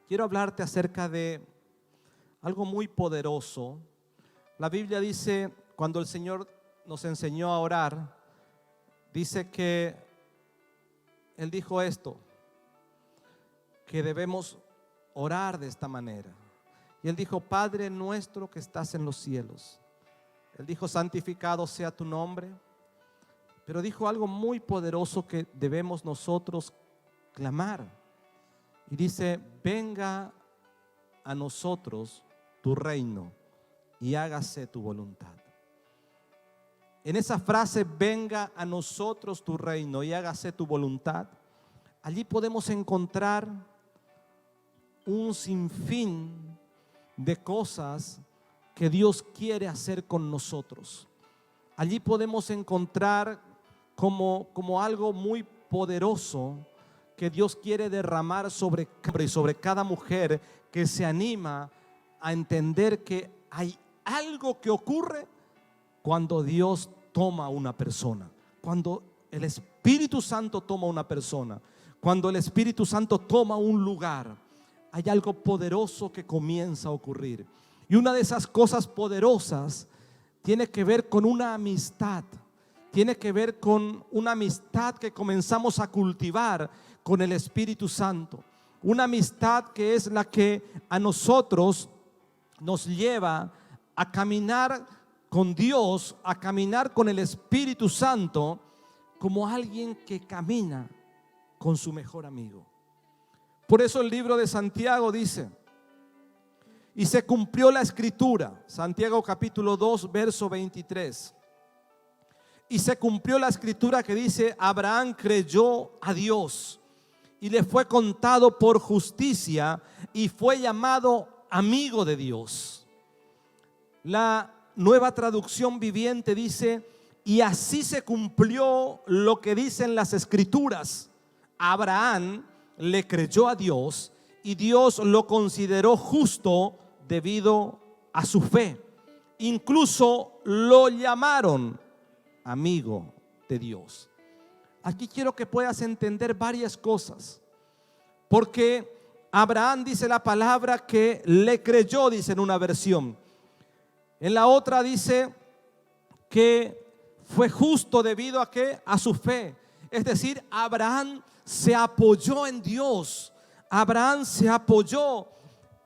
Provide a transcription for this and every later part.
quiero hablarte acerca de algo muy poderoso. La Biblia dice, cuando el Señor nos enseñó a orar, dice que Él dijo esto, que debemos orar de esta manera. Y Él dijo: Padre nuestro que estás en los cielos. Él dijo: santificado sea tu nombre. Pero dijo algo muy poderoso que debemos nosotros clamar. Y dice: venga a nosotros tu reino y hágase tu voluntad. En esa frase, venga a nosotros tu reino y hágase tu voluntad, allí podemos encontrar un sinfín de cosas que Dios quiere hacer con nosotros. Allí podemos encontrar como algo muy poderoso que Dios quiere derramar sobre cada mujer que se anima a entender que hay algo que ocurre cuando Dios toma una persona, cuando el Espíritu Santo toma una persona, cuando el Espíritu Santo toma un lugar, hay algo poderoso que comienza a ocurrir. Y una de esas cosas poderosas tiene que ver con una amistad, tiene que ver con una amistad que comenzamos a cultivar con el Espíritu Santo. Una amistad que es la que a nosotros nos lleva a caminar con Dios, a caminar con el Espíritu Santo, como alguien que camina con su mejor amigo. Por eso el libro de Santiago dice: y se cumplió la escritura. Santiago capítulo 2 verso 23. Y se cumplió la escritura que dice: Abraham creyó a Dios y le fue contado por justicia y fue llamado amigo de Dios. La Nueva Traducción Viviente dice: y así se cumplió lo que dicen las escrituras. Abraham le creyó a Dios y Dios lo consideró justo debido a su fe. Incluso lo llamaron amigo de Dios. Aquí quiero que puedas entender varias cosas, porque Abraham, dice la palabra, que le creyó, dice en una versión. En la otra dice que fue justo debido a ¿qué? A su fe. Es decir, Abraham se apoyó en Dios. Abraham se apoyó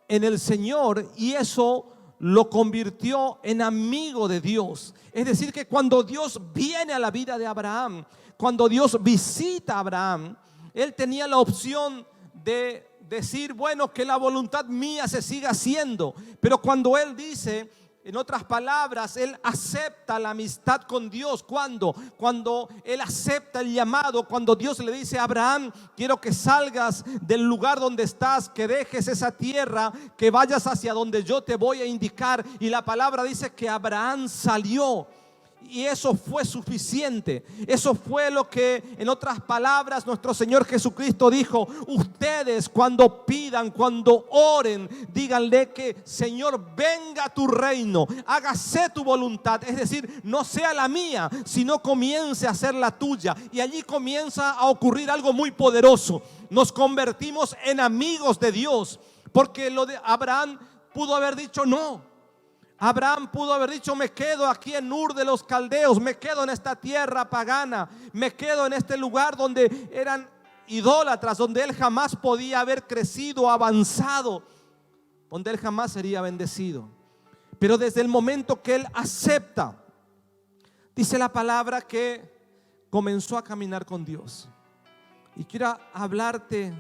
en el Señor y eso lo convirtió en amigo de Dios. Es decir, que cuando Dios viene a la vida de Abraham, cuando Dios visita a Abraham, él tenía la opción de decir: bueno, que la voluntad mía se siga haciendo. Pero cuando él dice, en otras palabras, él acepta la amistad con Dios. Cuando él acepta el llamado, cuando Dios le dice: Abraham, quiero que salgas del lugar donde estás, que dejes esa tierra, que vayas hacia donde yo te voy a indicar. Y la palabra dice que Abraham salió. Y eso fue suficiente. Eso fue lo que, en otras palabras, nuestro Señor Jesucristo dijo: ustedes cuando pidan, cuando oren, díganle que Señor, venga a tu reino, hágase tu voluntad. Es decir, no sea la mía, sino comience a ser la tuya. Y allí comienza a ocurrir algo muy poderoso. Nos convertimos en amigos de Dios, porque lo de Abraham pudo haber dicho no. Abraham pudo haber dicho: me quedo aquí en Ur de los Caldeos, me quedo en esta tierra pagana, me quedo en este lugar donde eran idólatras, donde él jamás podía haber crecido, avanzado, donde él jamás sería bendecido. Pero desde el momento que él acepta, dice la palabra que comenzó a caminar con Dios. Y quiero hablarte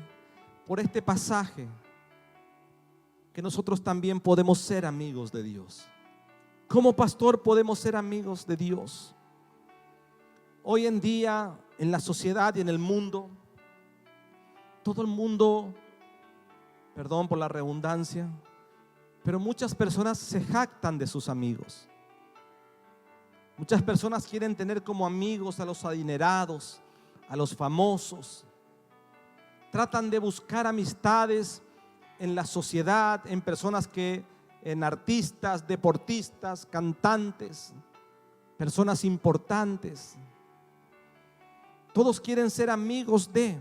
por este pasaje, que nosotros también podemos ser amigos de Dios. Como pastor podemos ser amigos de Dios. Hoy en día, en la sociedad y en el mundo, todo el mundo, perdón por la redundancia, pero muchas personas se jactan de sus amigos. Muchas personas quieren tener como amigos a los adinerados, a los famosos. Tratan de buscar amistades en la sociedad, en personas en artistas, deportistas, cantantes, personas importantes. Todos quieren ser amigos de,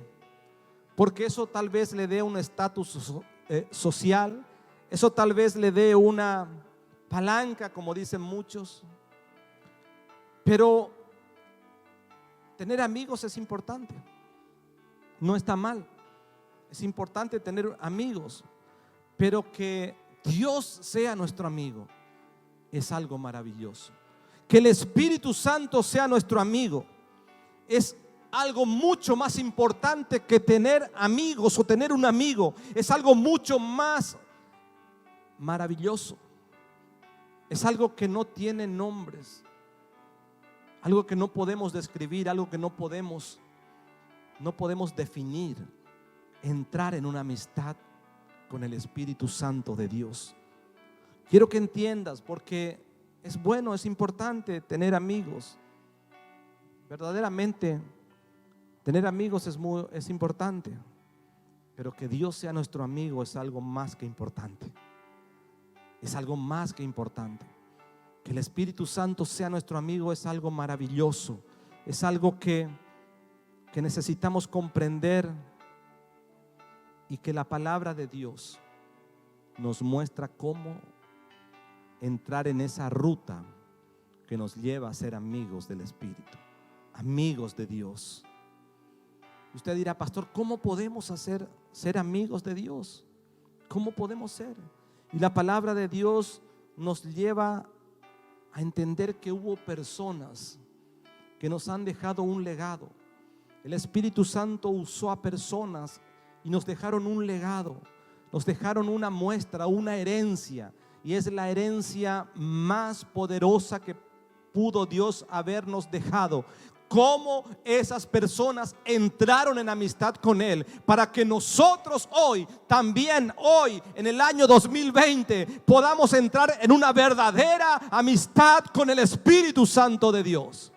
porque eso tal vez le dé un estatus social. Eso tal vez le dé una palanca, como dicen muchos. Pero tener amigos es importante. No está mal. Es importante tener amigos. Pero que Dios sea nuestro amigo es algo maravilloso. Que el Espíritu Santo sea nuestro amigo es algo mucho más importante que tener amigos o tener un amigo. Es algo mucho más maravilloso. Es algo que no tiene nombres, algo que no podemos describir, algo que no podemos definir. Entrar en una amistad con el Espíritu Santo de Dios. Quiero que entiendas, porque es bueno, es importante tener amigos. Verdaderamente tener amigos es importante, pero que Dios sea nuestro amigo es algo más que importante. Es algo más que importante. Que el Espíritu Santo sea nuestro amigo es algo maravilloso. Es algo que necesitamos comprender, y que la palabra de Dios nos muestra cómo entrar en esa ruta que nos lleva a ser amigos del Espíritu, amigos de Dios. Usted dirá: pastor, ¿cómo podemos ser amigos de Dios? ¿Cómo podemos ser? Y la palabra de Dios nos lleva a entender que hubo personas que nos han dejado un legado. El Espíritu Santo usó a personas y nos dejaron un legado, nos dejaron una muestra, una herencia, y es la herencia más poderosa que pudo Dios habernos dejado. Cómo esas personas entraron en amistad con Él, para que nosotros también hoy en el año 2020 podamos entrar en una verdadera amistad con el Espíritu Santo de Dios.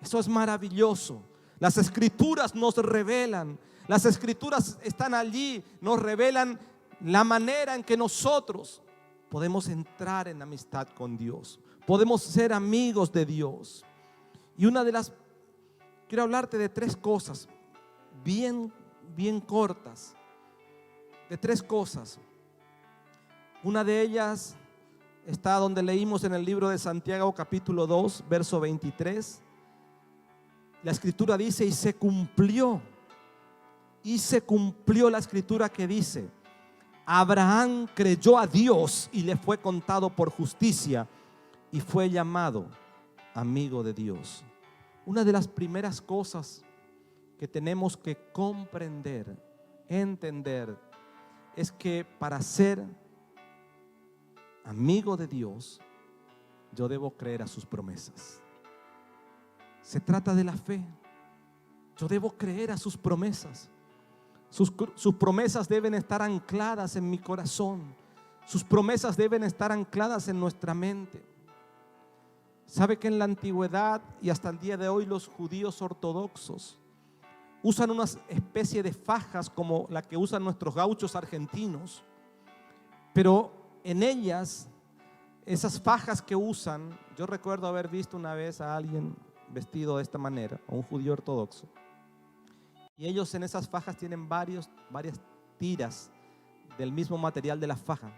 Eso es maravilloso. Las Escrituras nos revelan, las Escrituras están allí, nos revelan la manera en que nosotros podemos entrar en amistad con Dios, podemos ser amigos de Dios. Y quiero hablarte de 3 cosas bien cortas, de 3 cosas. Una de ellas está donde leímos en el libro de Santiago capítulo 2 verso 23. La Escritura dice: y se cumplió la Escritura que dice: Abraham creyó a Dios y le fue contado por justicia, y fue llamado amigo de Dios. Una de las primeras cosas que tenemos que comprender, entender, es que para ser amigo de Dios, yo debo creer a sus promesas. Se trata de la fe. Yo debo creer a sus promesas. Sus promesas deben estar ancladas en mi corazón. Sus promesas deben estar ancladas en nuestra mente. Sabe que en la antigüedad y hasta el día de hoy los judíos ortodoxos usan una especie de fajas como la que usan nuestros gauchos argentinos, pero en ellas, esas fajas que usan, yo recuerdo haber visto una vez a alguien vestido de esta manera, a un judío ortodoxo, y ellos en esas fajas tienen varias tiras del mismo material de la faja,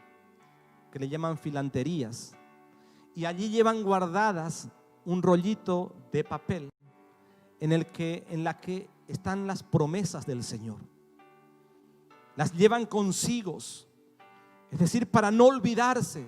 que le llaman filanterías, y allí llevan guardadas un rollito de papel en la que están las promesas del Señor. Las llevan consigo, es decir, para no olvidarse,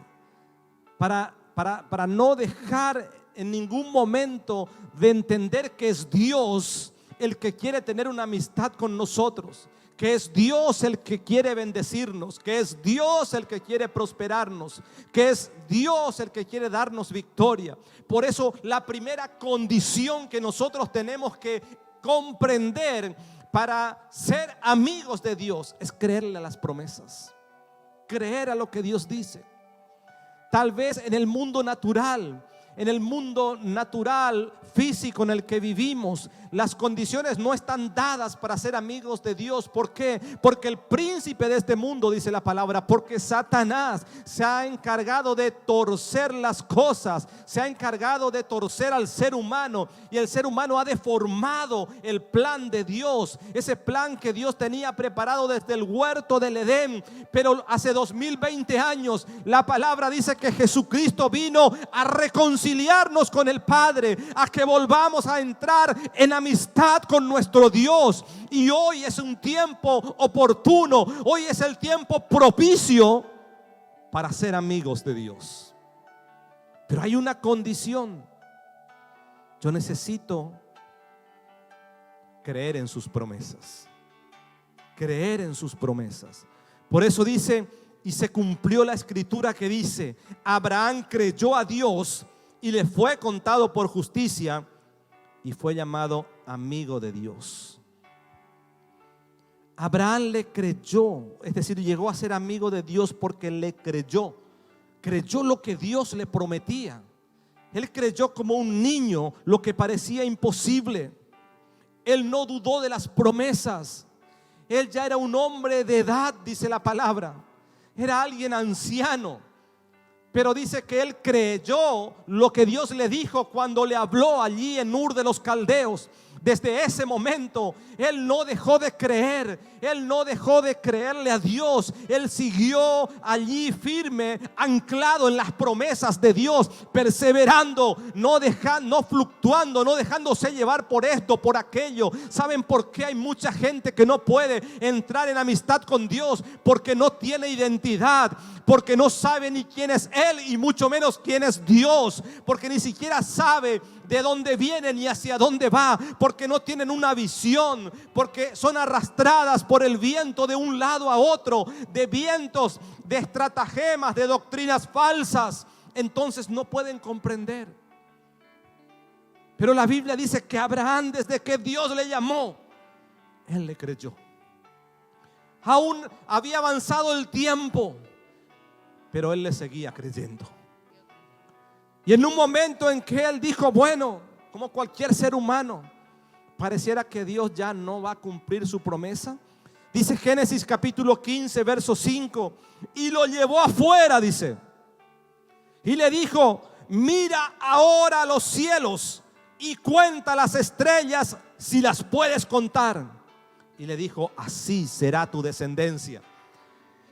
para no dejar en ningún momento de entender que es Dios el que quiere tener una amistad con nosotros, que es Dios el que quiere bendecirnos, que es Dios el que quiere prosperarnos, que es Dios el que quiere darnos victoria. Por eso la primera condición que nosotros tenemos que comprender para ser amigos de Dios es creerle a las promesas, creer a lo que Dios dice. Tal vez en el mundo natural, en el mundo natural, físico en el que vivimos, las condiciones no están dadas para ser amigos de Dios. ¿Por qué? Porque el príncipe de este mundo, dice la palabra, porque Satanás se ha encargado de torcer las cosas, se ha encargado de torcer al ser humano, y el ser humano ha deformado el plan de Dios, ese plan que Dios tenía preparado desde el huerto del Edén. Pero hace 2020 años la palabra dice que Jesucristo vino a reconciliarnos con el Padre, a que volvamos a entrar en amistad con nuestro Dios. Y hoy es un tiempo oportuno, hoy es el tiempo propicio para ser amigos de Dios. Pero hay una condición: yo necesito creer en sus promesas, creer en sus promesas. Por eso dice, y se cumplió la escritura que dice: Abraham creyó a Dios y le fue contado por justicia, y fue llamado amigo de Dios. Abraham le creyó, es decir, llegó a ser amigo de Dios porque le creyó. Creyó lo que Dios le prometía. Él creyó como un niño lo que parecía imposible. Él no dudó de las promesas. Él ya era un hombre de edad, dice la palabra. Era alguien anciano. Pero dice que él creyó lo que Dios le dijo cuando le habló allí en Ur de los Caldeos. Desde ese momento él no dejó de creer, él no dejó de creerle a Dios. Él siguió allí firme, anclado en las promesas de Dios, perseverando, no fluctuando, no dejándose llevar por esto, por aquello. ¿Saben por qué hay mucha gente que no puede entrar en amistad con Dios? Porque no tiene identidad, porque no sabe ni quién es Él y mucho menos quién es Dios, porque ni siquiera sabe de dónde viene ni hacia dónde va, porque no tienen una visión, porque son arrastradas por el viento de un lado a otro, de vientos, de estratagemas, de doctrinas falsas. Entonces no pueden comprender. Pero la Biblia dice que Abraham, desde que Dios le llamó, él le creyó. Aún había avanzado el tiempo, pero él le seguía creyendo. Y en un momento en que él dijo, bueno, como cualquier ser humano, pareciera que Dios ya no va a cumplir su promesa. Dice Génesis capítulo 15, verso 5, y lo llevó afuera, dice, y le dijo: mira ahora los cielos y cuenta las estrellas si las puedes contar. Y le dijo: así será tu descendencia.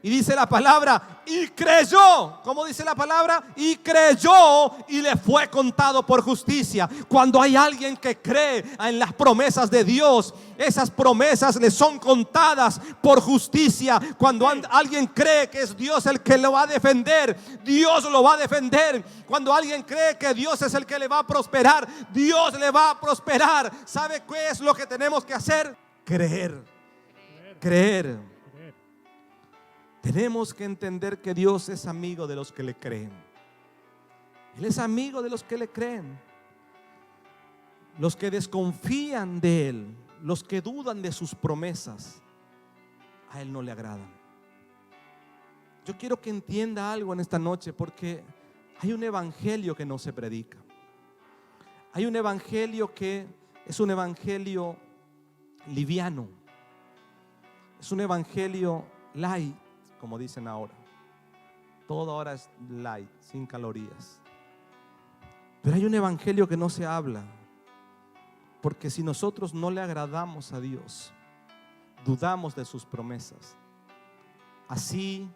Y dice la palabra, y creyó. ¿Cómo dice la palabra? Y creyó, y le fue contado por justicia. Cuando hay alguien que cree en las promesas de Dios, esas promesas le son contadas por justicia. Cuando alguien cree que es Dios el que lo va a defender, Dios lo va a defender. Cuando alguien cree que Dios es el que le va a prosperar, Dios le va a prosperar. ¿Sabe qué es lo que tenemos que hacer? Creer. Creer. Tenemos que entender que Dios es amigo de los que le creen. Él es amigo de los que le creen. Los que desconfían de Él, los que dudan de sus promesas, a Él no le agradan. Yo quiero que entienda algo en esta noche, porque hay un evangelio que no se predica. Hay un evangelio que es un evangelio liviano. Es un evangelio light, como dicen ahora. Todo ahora es light, sin calorías. Pero hay un evangelio que no se habla, porque si nosotros no le agradamos a Dios, dudamos de sus promesas. Así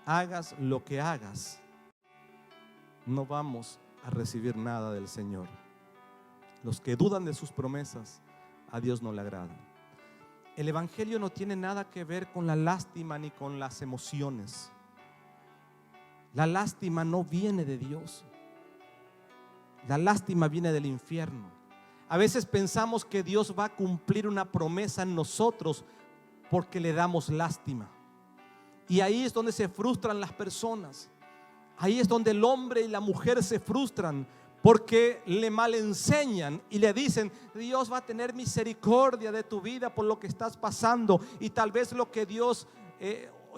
hagas lo que hagas, no vamos a recibir nada del Señor. Los que dudan de sus promesas, a Dios no le agradan. El evangelio no tiene nada que ver con la lástima ni con las emociones. La lástima no viene de Dios. La lástima viene del infierno. A veces pensamos que Dios va a cumplir una promesa en nosotros porque le damos lástima. Y ahí es donde se frustran las personas. Ahí es donde el hombre y la mujer se frustran, porque le malenseñan y le dicen: Dios va a tener misericordia de tu vida por lo que estás pasando. Y tal vez lo que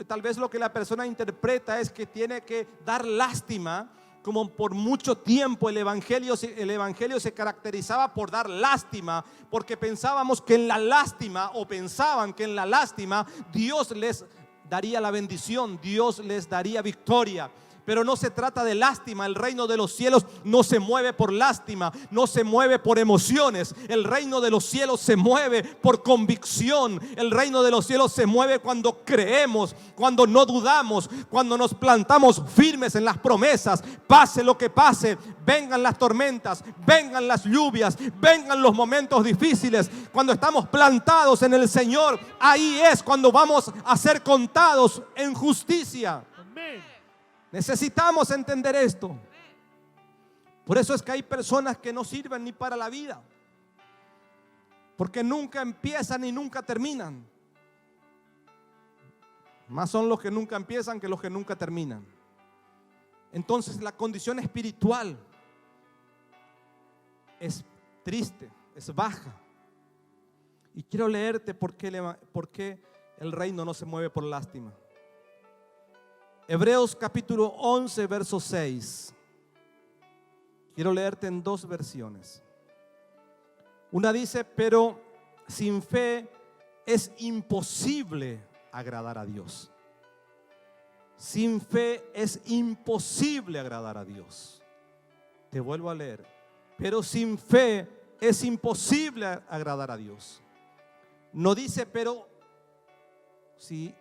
tal vez lo que la persona interpreta es que tiene que dar lástima como por mucho tiempo el evangelio se caracterizaba por dar lástima, porque pensábamos que en la lástima, o pensaban que en la lástima Dios les daría la bendición, Dios les daría victoria. Pero no se trata de lástima. El reino de los cielos no se mueve por lástima, no se mueve por emociones. El reino de los cielos se mueve por convicción. El reino de los cielos se mueve cuando creemos, cuando no dudamos, cuando nos plantamos firmes en las promesas. Pase lo que pase, vengan las tormentas, vengan las lluvias, vengan los momentos difíciles. Cuando estamos plantados en el Señor, ahí es cuando vamos a ser contados en justicia. Necesitamos entender esto. Por eso es que hay personas que no sirven ni para la vida, porque nunca empiezan y nunca terminan. Más son los que nunca empiezan que los que nunca terminan. Entonces la condición espiritual es triste, es baja. Y quiero leerte por qué el reino no se mueve por lástima. Hebreos capítulo 11, verso 6. Quiero leerte en dos versiones. Una dice: pero sin fe es imposible agradar a Dios. Sin fe es imposible agradar a Dios. Te vuelvo a leer. Pero sin fe es imposible agradar a Dios. No dice pero si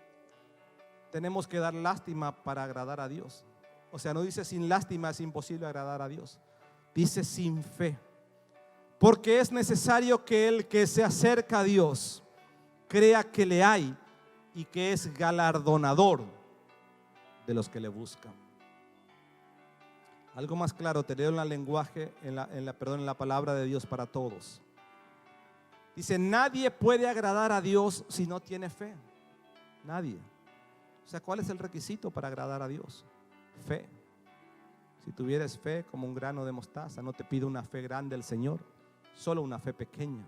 tenemos que dar lástima para agradar a Dios. O sea, no dice sin lástima es imposible agradar a Dios. Dice sin fe. Porque es necesario que el que se acerca a Dios crea que le hay y que es galardonador de los que le buscan. Algo más claro, te leo en en la palabra de Dios para todos. Dice: nadie puede agradar a Dios si no tiene fe. Nadie. O sea, ¿cuál es el requisito para agradar a Dios? Fe. Si tuvieras fe como un grano de mostaza, no te pide una fe grande el Señor, solo una fe pequeña.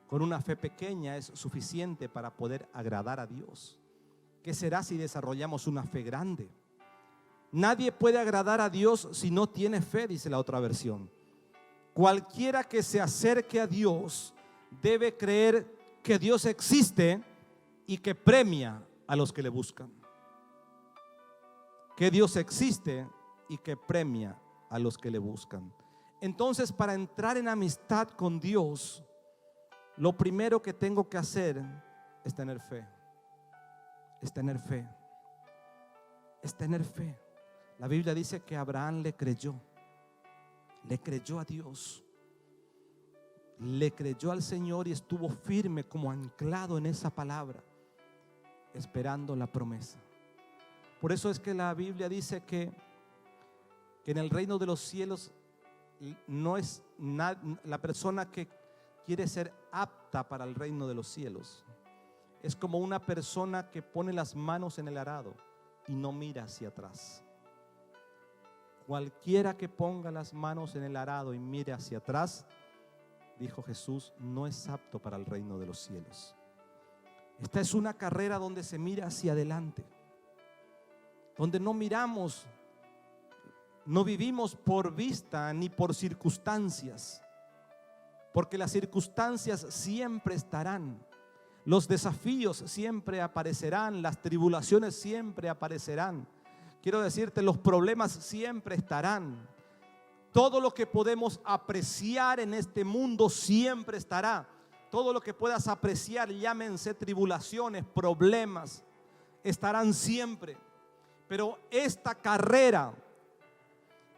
Con una fe pequeña es suficiente para poder agradar a Dios. ¿Qué será si desarrollamos una fe grande? Nadie puede agradar a Dios si no tiene fe, dice la otra versión. Cualquiera que se acerque a Dios debe creer que Dios existe y que premia a los que le buscan. Que Dios existe y que premia a los que le buscan. Entonces, para entrar en amistad con Dios, lo primero que tengo que hacer es tener fe. Es tener fe. Es tener fe. La Biblia dice que Abraham le creyó a Dios, le creyó al Señor y estuvo firme como anclado en esa palabra, esperando la promesa. Por eso es que la Biblia dice que en el reino de los cielos no es la persona que quiere ser apta para el reino de los cielos. Es como una persona que pone las manos en el arado y no mira hacia atrás. Cualquiera que ponga las manos en el arado y mire hacia atrás, dijo Jesús, no es apto para el reino de los cielos. Esta es una carrera donde se mira hacia adelante, donde no miramos, no vivimos por vista ni por circunstancias, porque las circunstancias siempre estarán, los desafíos siempre aparecerán, las tribulaciones siempre aparecerán. Quiero decirte, los problemas siempre estarán. Todo lo que podemos apreciar en este mundo siempre estará. Todo lo que puedas apreciar, llámense tribulaciones, problemas, estarán siempre. Pero esta carrera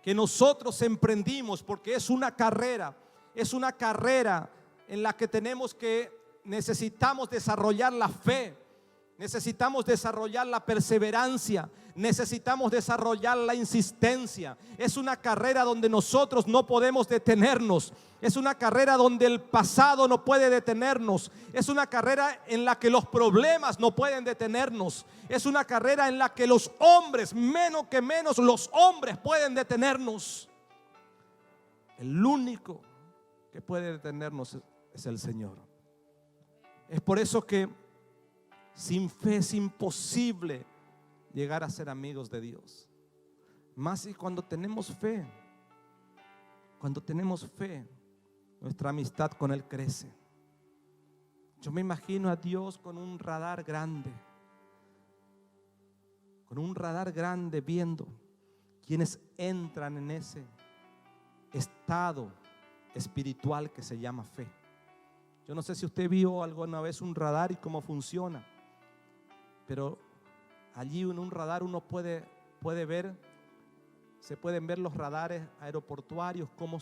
que nosotros emprendimos, porque es una carrera en la que necesitamos desarrollar la fe, necesitamos desarrollar la perseverancia, necesitamos desarrollar la insistencia. Es una carrera donde nosotros no podemos detenernos. Es una carrera donde el pasado no puede detenernos. Es una carrera en la que los problemas no pueden detenernos. Es una carrera en la que los hombres, menos los hombres pueden detenernos. El único que puede detenernos es el Señor. Es por eso que sin fe es imposible llegar a ser amigos de Dios. Más y cuando tenemos fe, nuestra amistad con Él crece. Yo me imagino a Dios con un radar grande, viendo quienes entran en ese estado espiritual que se llama fe. Yo no sé si usted vio alguna vez un radar y cómo funciona, pero allí en un radar uno puede ver, se pueden ver los radares aeroportuarios, cómo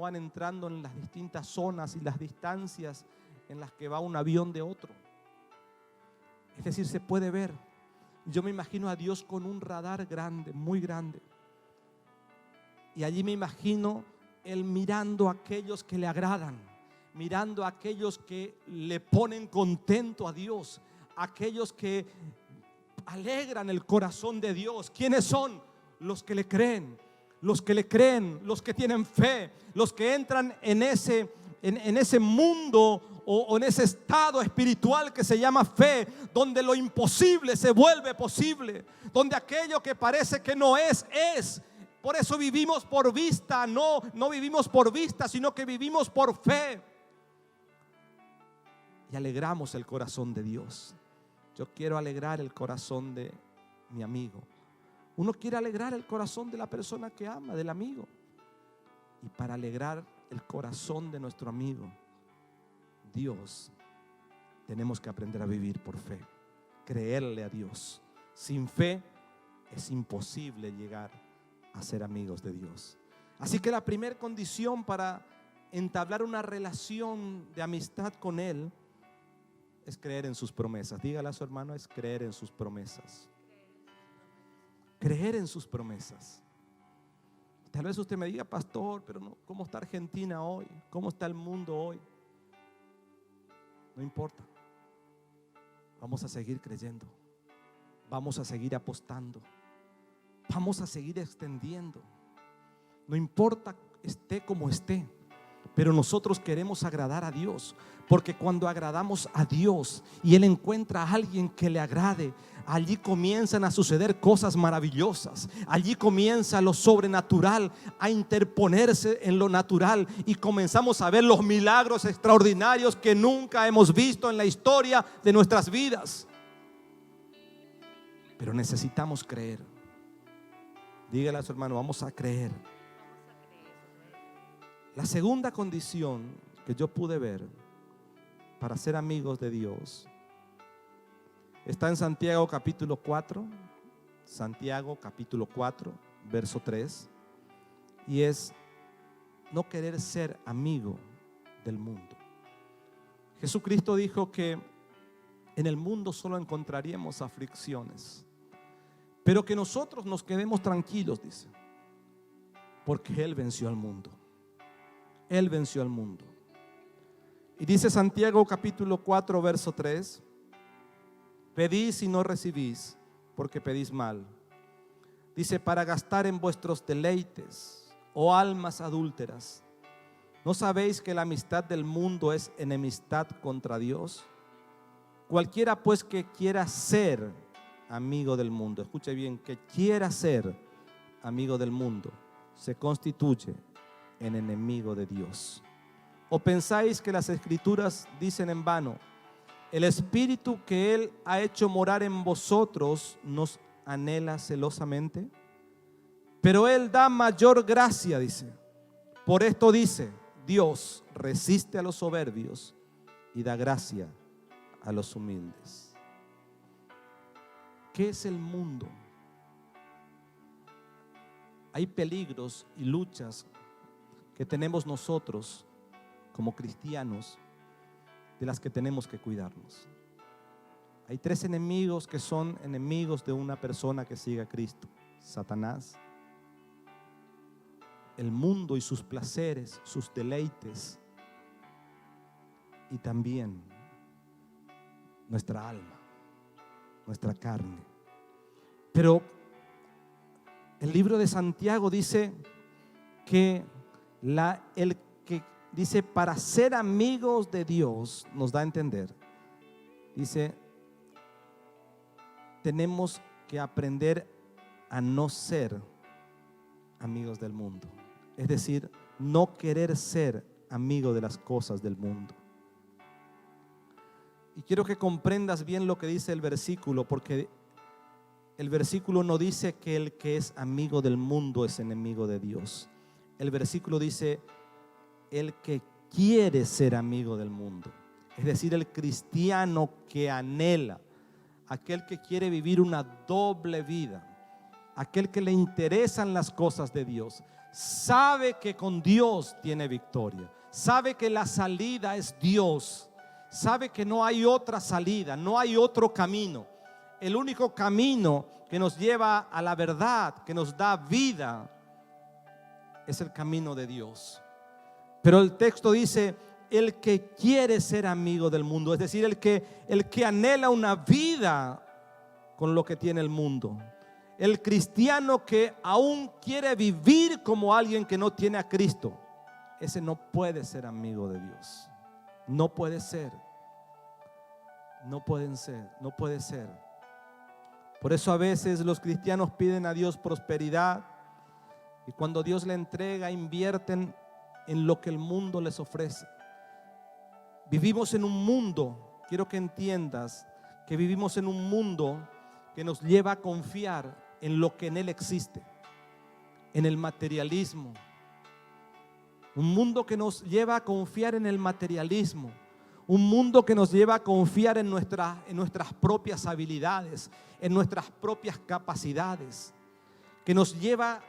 van entrando en las distintas zonas y las distancias en las que va un avión de otro. Es decir, se puede ver. Yo me imagino a Dios con un radar grande, muy grande. Y allí me imagino Él mirando a aquellos que le agradan, mirando a aquellos que le ponen contento a Dios, aquellos que alegran el corazón de Dios. ¿Quiénes son? Los que le creen, los que tienen fe, los que entran en ese mundo o en ese estado espiritual que se llama fe, donde lo imposible se vuelve posible, donde aquello que parece que no es. Por eso vivimos por vista, no vivimos por vista, sino que vivimos por fe. Y alegramos el corazón de Dios. Yo quiero alegrar el corazón de mi amigo. Uno quiere alegrar el corazón de la persona que ama, del amigo. Y para alegrar el corazón de nuestro amigo, Dios, tenemos que aprender a vivir por fe, creerle a Dios. Sin fe es imposible llegar a ser amigos de Dios. Así que la primera condición para entablar una relación de amistad con Él es creer en sus promesas. Dígale a su hermano, es creer en sus promesas. Creer en sus promesas. Tal vez usted me diga, pastor, pero no, ¿cómo está Argentina hoy? ¿Cómo está el mundo hoy? No importa. Vamos a seguir creyendo. Vamos a seguir apostando. Vamos a seguir extendiendo. No importa esté como esté, pero nosotros queremos agradar a Dios, porque cuando agradamos a Dios y Él encuentra a alguien que le agrade, allí comienzan a suceder cosas maravillosas. Allí comienza lo sobrenatural a interponerse en lo natural y comenzamos a ver los milagros extraordinarios que nunca hemos visto en la historia de nuestras vidas. Pero necesitamos creer. Dígale a su hermano, vamos a creer. La segunda condición que yo pude ver para ser amigos de Dios está en Santiago capítulo 4, verso 3, y es no querer ser amigo del mundo. Jesucristo dijo que en el mundo solo encontraríamos aflicciones, pero que nosotros nos quedemos tranquilos, dice, porque Él venció al mundo. Él venció al mundo. Y dice Santiago capítulo 4 verso 3: pedís y no recibís, porque pedís mal. Dice, para gastar en vuestros deleites, oh almas adúlteras. ¿No sabéis que la amistad del mundo es enemistad contra Dios? Cualquiera pues que quiera ser amigo del mundo, escuche bien, que quiera ser amigo del mundo, se constituye en enemigo de Dios. ¿O pensáis que las escrituras dicen en vano, el espíritu que Él ha hecho morar en vosotros nos anhela celosamente? Pero Él da mayor gracia, dice. Por esto dice, Dios resiste a los soberbios y da gracia a los humildes. ¿Qué es el mundo? Hay peligros y luchas que tenemos nosotros como cristianos, de las que tenemos que cuidarnos. Hay tres enemigos que son enemigos de una persona que sigue a Cristo: Satanás, el mundo y sus placeres, sus deleites, y también nuestra alma, nuestra carne. Pero el libro de Santiago dice que el que dice para ser amigos de Dios, nos da a entender, dice, tenemos que aprender a no ser amigos del mundo. Es decir, no querer ser amigo de las cosas del mundo. Y quiero que comprendas bien lo que dice el versículo, porque el versículo no dice que el que es amigo del mundo es enemigo de Dios. El versículo dice el que quiere ser amigo del mundo. Es decir, el cristiano que anhela, aquel que quiere vivir una doble vida, aquel que le interesan las cosas de Dios, sabe que con Dios tiene victoria, sabe que la salida es Dios, sabe que no hay otra salida, no hay otro camino. El único camino que nos lleva a la verdad, que nos da vida, es el camino de Dios. Pero el texto dice el que quiere ser amigo del mundo, es decir, el que anhela una vida con lo que tiene el mundo. El cristiano que aún quiere vivir como alguien que no tiene a Cristo, ese no puede ser amigo de Dios. No puede ser. No pueden ser, no puede ser. Por eso a veces los cristianos piden a Dios prosperidad y cuando Dios le entrega invierten en lo que el mundo les ofrece. Vivimos en un mundo, quiero que entiendas que vivimos en un mundo que nos lleva a confiar en lo que en él existe, en el materialismo. Un mundo que nos lleva a confiar en el materialismo. Un mundo que nos lleva a confiar en nuestras propias habilidades, en nuestras propias capacidades, que nos lleva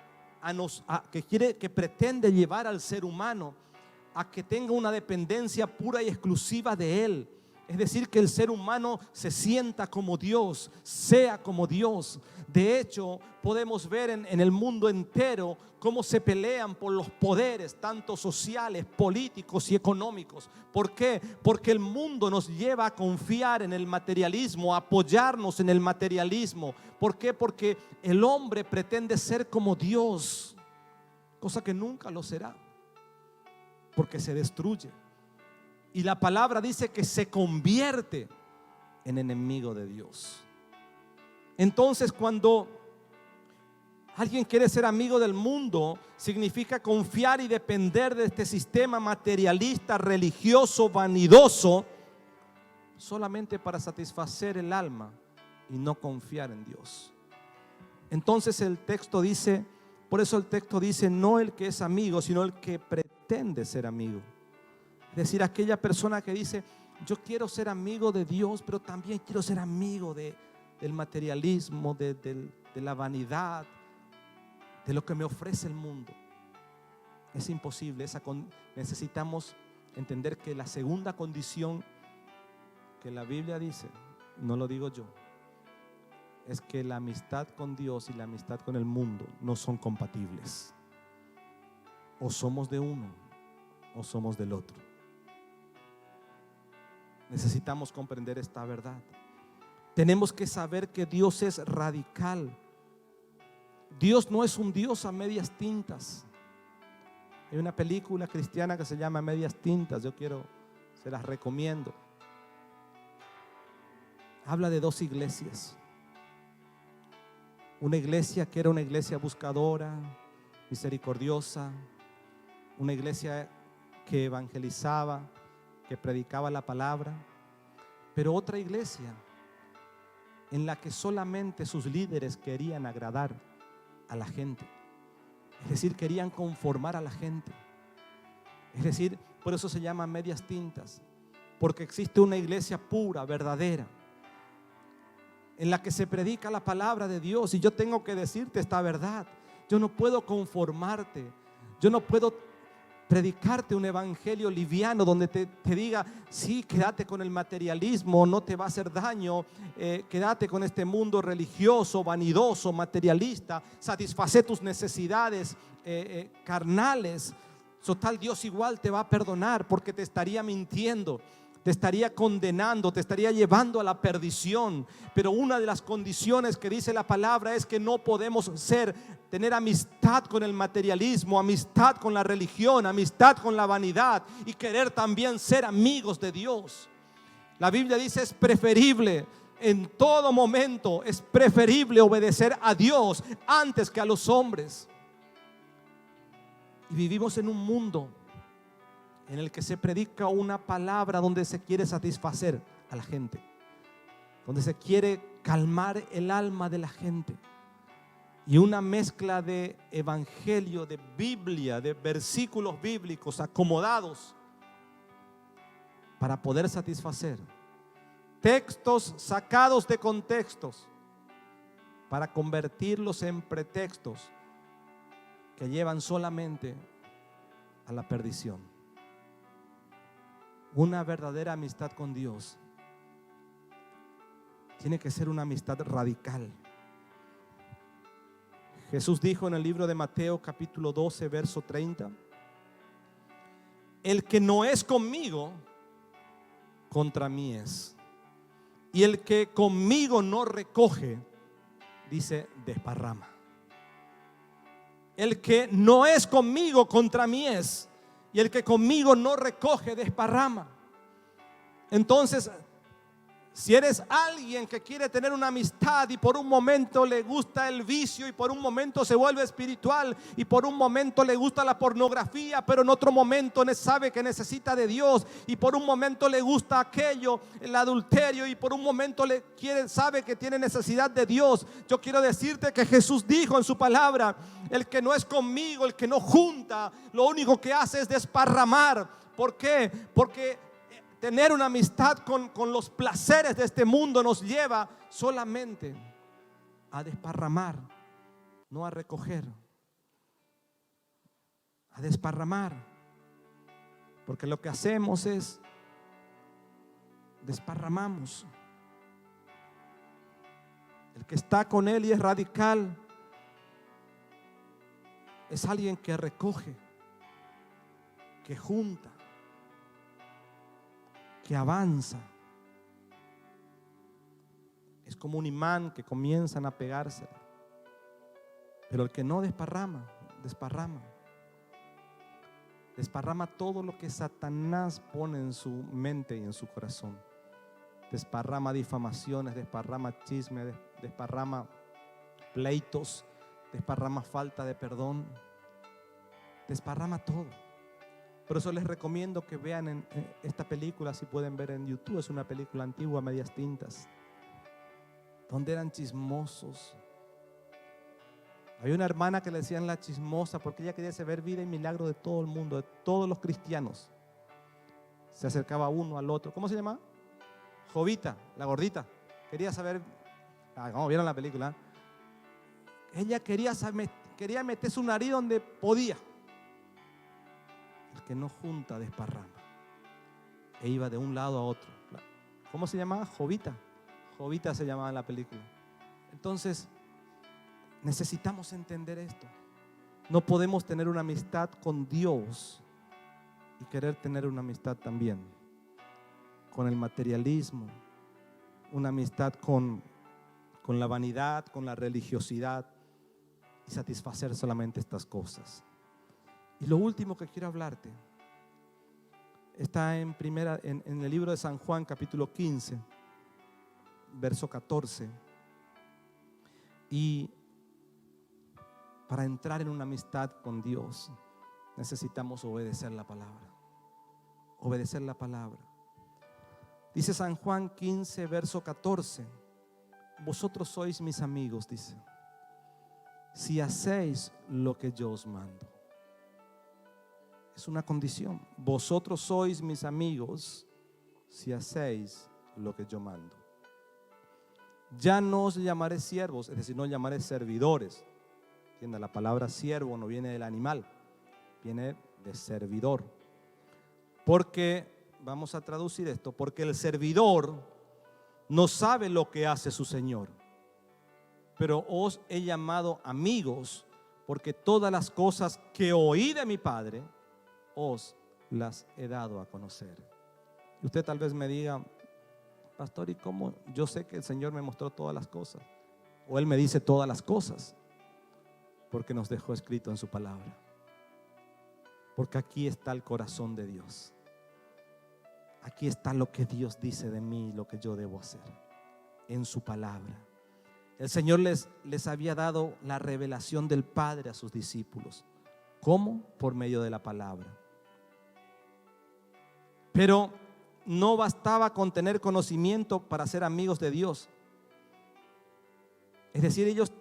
que pretende llevar al ser humano a que tenga una dependencia pura y exclusiva de él. Es decir, que el ser humano se sienta como Dios, sea como Dios. De hecho, podemos ver en el mundo entero cómo se pelean por los poderes, tanto sociales, políticos y económicos. ¿Por qué? Porque el mundo nos lleva a confiar en el materialismo, a apoyarnos en el materialismo. ¿Por qué? Porque el hombre pretende ser como Dios, cosa que nunca lo será, porque se destruye. Y la palabra dice que se convierte en enemigo de Dios. Entonces, cuando alguien quiere ser amigo del mundo, significa confiar y depender de este sistema materialista, religioso, vanidoso, solamente para satisfacer el alma y no confiar en Dios. Entonces el texto dice, por eso el texto dice, no el que es amigo, sino el que pretende ser amigo. Es decir, aquella persona que dice, yo quiero ser amigo de Dios, pero también quiero ser amigo del materialismo, de la vanidad, de lo que me ofrece el mundo. Es imposible. Necesitamos entender que la segunda condición que la Biblia dice, no lo digo yo, es que la amistad con Dios y la amistad con el mundo no son compatibles. O somos de uno o somos del otro. Necesitamos comprender esta verdad. Tenemos que saber que Dios es radical. Dios no es un Dios a medias tintas. Hay una película cristiana que se llama Medias Tintas. Se las recomiendo. Habla de dos iglesias. Una iglesia que era una iglesia buscadora, misericordiosa, una iglesia que evangelizaba, que predicaba la palabra, pero otra iglesia en la que solamente sus líderes querían agradar a la gente, es decir, querían conformar a la gente. Es decir, por eso se llama medias tintas, porque existe una iglesia pura, verdadera, en la que se predica la palabra de Dios. Y yo tengo que decirte esta verdad: yo no puedo conformarte, yo no puedo predicarte un evangelio liviano donde te diga, sí, quédate con el materialismo, no te va a hacer daño, quédate con este mundo religioso, vanidoso, materialista, satisface tus necesidades carnales. Total, Dios igual te va a perdonar, porque te estaría mintiendo, te estaría condenando, te estaría llevando a la perdición. Pero una de las condiciones que dice la palabra es que no podemos tener amistad con el materialismo, amistad con la religión, amistad con la vanidad y querer también ser amigos de Dios. La Biblia dice, es preferible en todo momento es preferible obedecer a Dios antes que a los hombres. Y vivimos en un mundo en el que se predica una palabra donde se quiere satisfacer a la gente, donde se quiere calmar el alma de la gente. Y una mezcla de evangelio, de Biblia, de versículos bíblicos acomodados para poder satisfacer. Textos sacados de contextos para convertirlos en pretextos que llevan solamente a la perdición. Una verdadera amistad con Dios tiene que ser una amistad radical. Jesús dijo en el libro de Mateo capítulo 12 verso 30: el que no es conmigo, contra mí es. Y el que conmigo no recoge, dice, desparrama. El que no es conmigo, contra mí es. Y el que conmigo no recoge, desparrama. Entonces, si eres alguien que quiere tener una amistad y por un momento le gusta el vicio y por un momento se vuelve espiritual y por un momento le gusta la pornografía, pero en otro momento sabe que necesita de Dios y por un momento le gusta aquello, el adulterio, y por un momento sabe que tiene necesidad de Dios, yo quiero decirte que Jesús dijo en su palabra: el que no es conmigo, el que no junta, lo único que hace es desparramar. ¿Por qué? Porque tener una amistad con los placeres de este mundo nos lleva solamente a desparramar, no a recoger. A desparramar. Porque lo que hacemos es desparramamos. El que está con Él y es radical es alguien que recoge, que junta, que avanza. Es como un imán que comienzan a pegarse. Pero el que no desparrama, desparrama todo lo que Satanás pone en su mente y en su corazón. Desparrama difamaciones, desparrama chisme, desparrama pleitos, desparrama falta de perdón, desparrama todo. Por eso les recomiendo que vean en esta película, si pueden ver en YouTube. Es una película antigua, medias tintas, donde eran chismosos. Había una hermana que le decían la chismosa porque ella quería saber vida y milagro de todo el mundo, de todos los cristianos. Se acercaba uno al otro. ¿Cómo se llama? Jovita, la gordita. Quería saber, como vieron la película, ella quería meter su nariz donde podía. El que no junta, desparrama. E iba de un lado a otro. ¿Cómo se llamaba? Jovita. Jovita se llamaba en la película. Entonces, necesitamos entender esto. No podemos tener una amistad con Dios y querer tener una amistad también con el materialismo, una amistad con la vanidad, con la religiosidad y satisfacer solamente estas cosas. Y lo último que quiero hablarte está en el libro de San Juan, capítulo 15, verso 14. Y para entrar en una amistad con Dios necesitamos obedecer la palabra. Obedecer la palabra. Dice San Juan 15, verso 14: vosotros sois mis amigos, dice, si hacéis lo que yo os mando. Es una condición. Vosotros sois mis amigos si hacéis lo que yo mando. Ya no os llamaré siervos, es decir, no llamaré servidores. Entienda, la palabra siervo no viene del animal, viene de servidor. Porque, vamos a traducir esto, porque el servidor no sabe lo que hace su Señor. Pero os he llamado amigos, porque todas las cosas que oí de mi Padre os las he dado a conocer. Y usted tal vez me diga: pastor, ¿y cómo yo sé que el Señor me mostró todas las cosas? O Él me dice todas las cosas. Porque nos dejó escrito en su palabra. Porque aquí está el corazón de Dios. Aquí está lo que Dios dice de mí, lo que yo debo hacer. en su palabra. El Señor les había dado la revelación del Padre a sus discípulos. ¿Cómo? Por medio de la palabra. Pero no bastaba con tener conocimiento para ser amigos de Dios. Es decir, ellos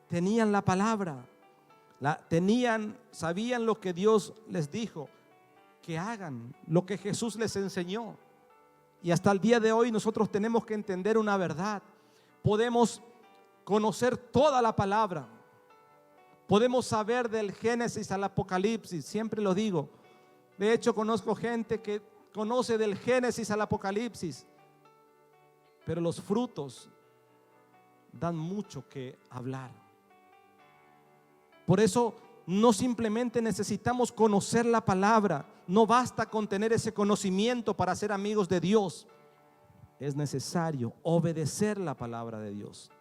tenían la palabra, sabían lo que Dios les dijo, que hagan lo que Jesús les enseñó. Y hasta el día de hoy nosotros tenemos que entender una verdad. Podemos conocer toda la palabra. Podemos saber del Génesis al Apocalipsis, siempre lo digo. De hecho, conozco gente que conoce del Génesis al Apocalipsis, pero los frutos dan mucho que hablar. Por eso no simplemente necesitamos conocer la palabra, no basta con tener ese conocimiento para ser amigos de Dios. Es necesario obedecer la palabra de Dios.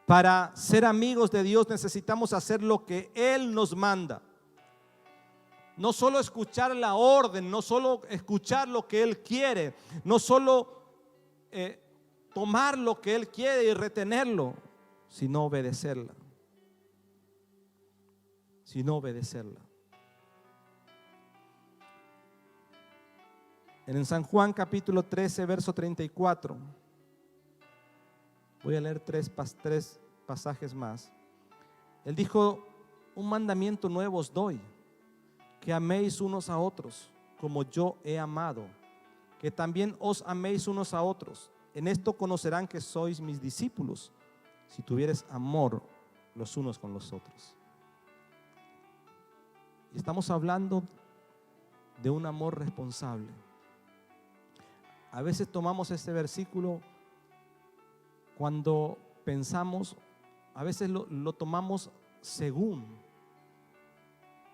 Para ser amigos de Dios necesitamos hacer lo que Él nos manda. No solo escuchar la orden, no solo escuchar lo que Él quiere, no solo tomar lo que Él quiere y retenerlo, sino obedecerla. En San Juan capítulo 13, verso 34, voy a leer tres pasajes más. Él dijo: un mandamiento nuevo os doy, que améis unos a otros como yo he amado, que también os améis unos a otros. En esto conocerán que sois mis discípulos, si tuviereis amor los unos con los otros. Y estamos hablando de un amor responsable. A veces tomamos este versículo cuando pensamos, a veces lo tomamos según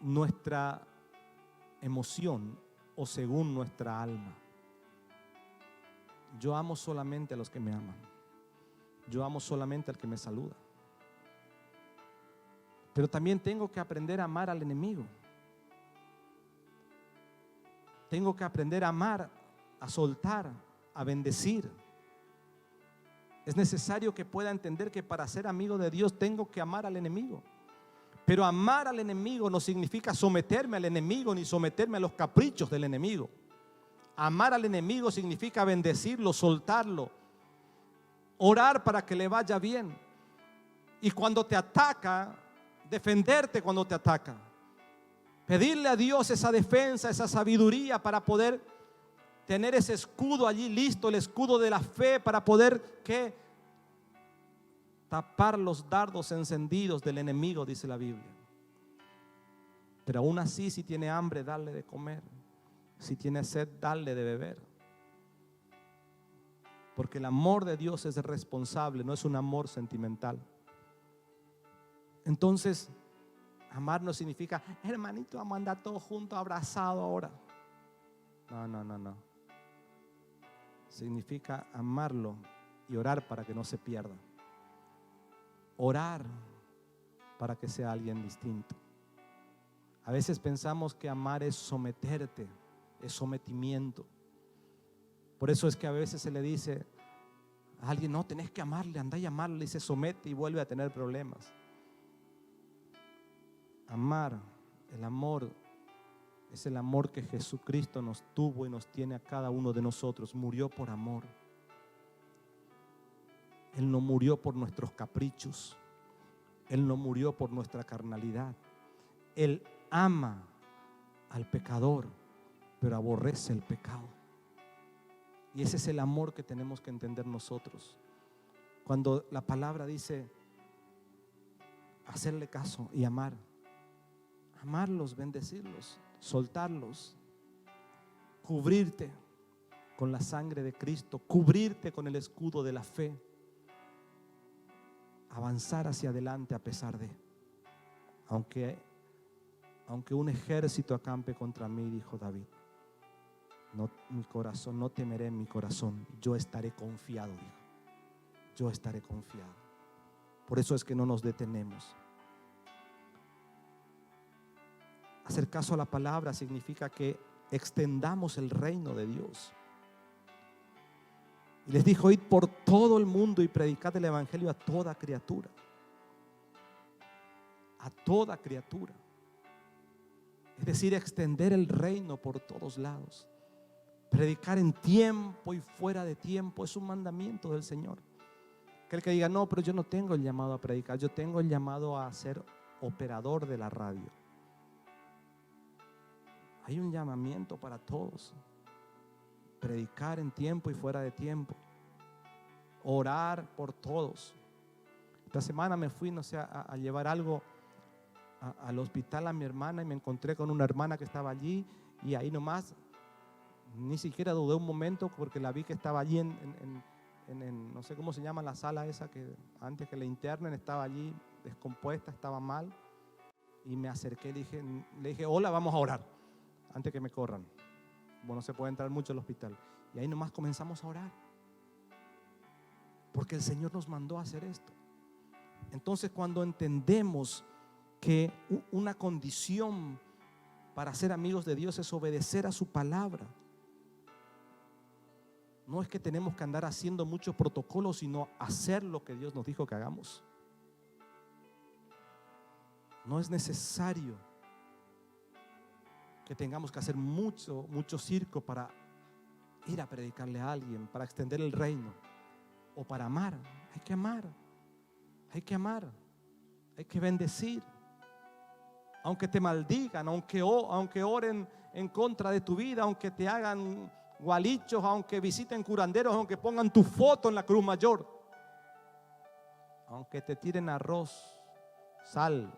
nuestra emoción o según nuestra alma. Yo amo solamente a los que me aman. Yo amo solamente al que me saluda. Pero también tengo que aprender a amar al enemigo. Tengo que aprender a amar, a soltar, a bendecir. Es necesario que pueda entender que para ser amigo de Dios tengo que amar al enemigo. Pero amar al enemigo no significa someterme al enemigo ni someterme a los caprichos del enemigo. Amar al enemigo significa bendecirlo, soltarlo, orar para que le vaya bien. Y cuando te ataca, defenderte cuando te ataca. Pedirle a Dios esa defensa, esa sabiduría para poder tener ese escudo allí listo, el escudo de la fe, para poder tapar los dardos encendidos del enemigo, dice la Biblia. Pero aún así, si tiene hambre, darle de comer. Si tiene sed, darle de beber. Porque el amor de Dios es responsable, no es un amor sentimental. Entonces, amar no significa, hermanito, vamos a andar todos juntos abrazados ahora. No. Significa amarlo y orar para que no se pierda. Orar para que sea alguien distinto. A veces pensamos que amar es someterte, es sometimiento. Por eso es que a veces se le dice a alguien: no, tenés que amarle, anda y amarle, y se somete y vuelve a tener problemas. Amar, el amor, es el amor que Jesucristo nos tuvo y nos tiene a cada uno de nosotros. Murió por amor. Él no murió por nuestros caprichos. Él no murió por nuestra carnalidad. Él ama al pecador, pero aborrece el pecado. Y ese es el amor que tenemos que entender nosotros. Cuando la palabra dice hacerle caso y amar, amarlos, bendecirlos, soltarlos, cubrirte con la sangre de Cristo, cubrirte con el escudo de la fe, avanzar hacia adelante a pesar de, aunque un ejército acampe contra mí, dijo David, mi corazón, no temeré en mi corazón, yo estaré confiado, dijo. Yo estaré confiado. Por eso es que no nos detenemos. Hacer caso a la palabra significa que extendamos el reino de Dios. Y les dijo: id por todo el mundo y predicad el evangelio a toda criatura. A toda criatura. Es decir, extender el reino por todos lados. Predicar en tiempo y fuera de tiempo es un mandamiento del Señor. Aquel que diga: no, pero yo no tengo el llamado a predicar, yo tengo el llamado a ser operador de la radio. Hay un llamamiento para todos. Predicar en tiempo y fuera de tiempo. Orar por todos. Esta semana me fui, no sé, a llevar algo al hospital a mi hermana y me encontré con una hermana que estaba allí y ahí nomás ni siquiera dudé un momento porque la vi que estaba allí en no sé cómo se llama la sala esa que antes que la internen, estaba allí descompuesta, estaba mal y me acerqué y le dije: hola, vamos a orar antes que me corran. Bueno, se puede entrar mucho al hospital. Y ahí nomás comenzamos a orar. Porque el Señor nos mandó a hacer esto. Entonces, cuando entendemos que una condición para ser amigos de Dios es obedecer a su palabra. No es que tenemos que andar haciendo muchos protocolos, sino hacer lo que Dios nos dijo que hagamos. No es necesario que tengamos que hacer mucho circo para ir a predicarle a alguien, para extender el reino o para amar. Hay que amar, hay que amar, hay que bendecir. Aunque te maldigan, aunque oren en contra de tu vida, aunque te hagan gualichos, aunque visiten curanderos, aunque pongan tu foto en la cruz mayor, aunque te tiren arroz, sal.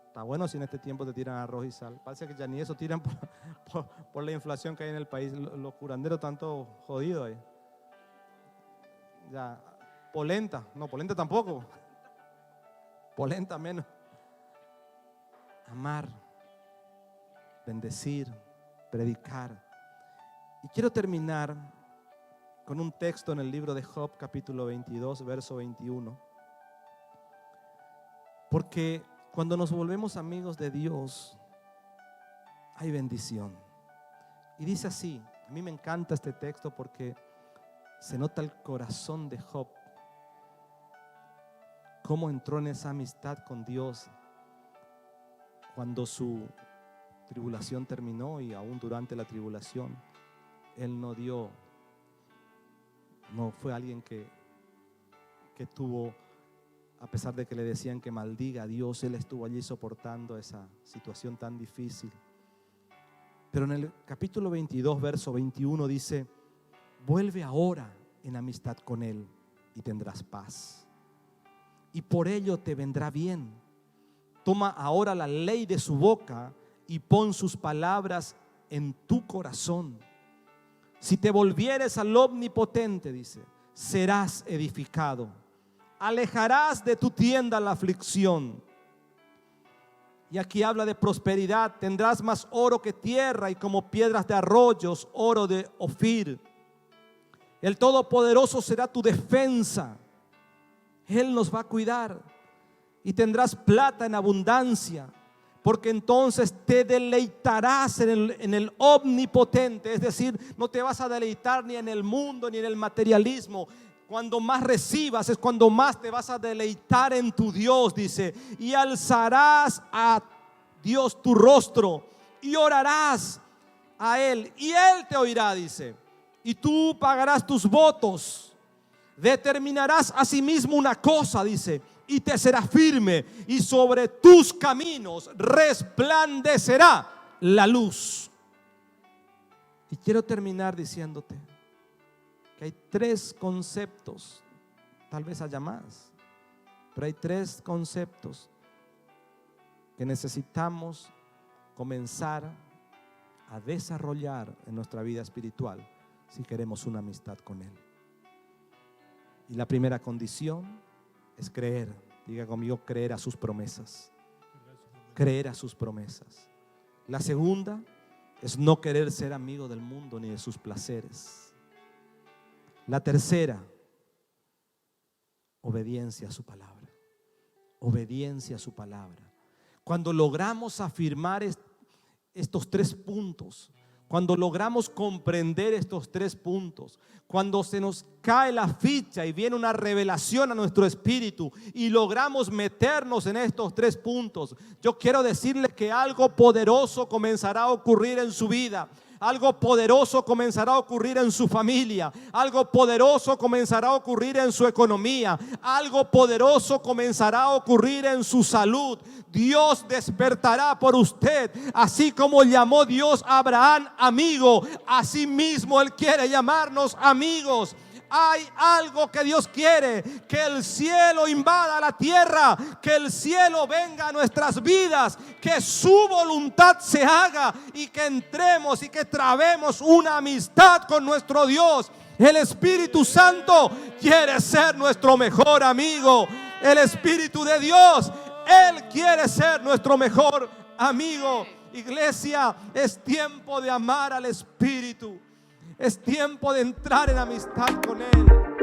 Está bueno si en este tiempo te tiran arroz y sal. Parece que ya ni eso tiran por la inflación que hay en el país. Los curanderos están todos jodidos ahí. Ya, polenta, no, polenta tampoco. Polenta menos. Amar, bendecir, predicar. Y quiero terminar con un texto en el libro de Job, capítulo 22, verso 21. Porque cuando nos volvemos amigos de Dios, hay bendición. Y dice así, a mí me encanta este texto porque se nota el corazón de Job, cómo entró en esa amistad con Dios cuando su tribulación terminó y aún durante la tribulación. Él no fue alguien que tuvo, a pesar de que le decían que maldiga a Dios, él estuvo allí soportando esa situación tan difícil. Pero en el capítulo 22, verso 21 dice: vuelve ahora en amistad con Él y tendrás paz. Y por ello te vendrá bien. Toma ahora la ley de su boca y pon sus palabras en tu corazón. Si te volvieres al Omnipotente, dice, serás edificado. Alejarás de tu tienda la aflicción. Y aquí habla de prosperidad. Tendrás más oro que tierra y como piedras de arroyos, oro de Ofir. El Todopoderoso será tu defensa. Él nos va a cuidar. Y tendrás plata en abundancia, porque entonces te deleitarás en el Omnipotente. Es decir, no te vas a deleitar ni en el mundo ni en el materialismo. Cuando más recibas es cuando más te vas a deleitar en tu Dios, dice. Y alzarás a Dios tu rostro y orarás a Él y Él te oirá, dice. Y tú pagarás tus votos. Determinarás asimismo una cosa, dice, y te será firme, y sobre tus caminos resplandecerá la luz. Y quiero terminar diciéndote que hay 3 conceptos, tal vez haya más, pero hay 3 conceptos que necesitamos comenzar a desarrollar en nuestra vida espiritual si queremos una amistad con Él. Y la primera condición es creer. Diga conmigo: creer a sus promesas. Creer a sus promesas. La segunda es no querer ser amigo del mundo ni de sus placeres. La tercera, obediencia a su palabra. Obediencia a su palabra. Cuando logramos afirmar estos 3 puntos, cuando logramos comprender estos 3 puntos, cuando se nos cae la ficha y viene una revelación a nuestro espíritu y logramos meternos en estos 3 puntos, yo quiero decirle que algo poderoso comenzará a ocurrir en su vida. Algo poderoso comenzará a ocurrir en su familia. Algo poderoso comenzará a ocurrir en su economía. Algo poderoso comenzará a ocurrir en su salud. Dios despertará por usted. Así como llamó Dios a Abraham amigo, así mismo Él quiere llamarnos amigos. Hay algo que Dios quiere, que el cielo invada la tierra, que el cielo venga a nuestras vidas, que su voluntad se haga y que entremos y que trabemos una amistad con nuestro Dios. El Espíritu Santo quiere ser nuestro mejor amigo. El Espíritu de Dios, Él quiere ser nuestro mejor amigo. Iglesia, es tiempo de amar al Espíritu. Es tiempo de entrar en amistad con Él.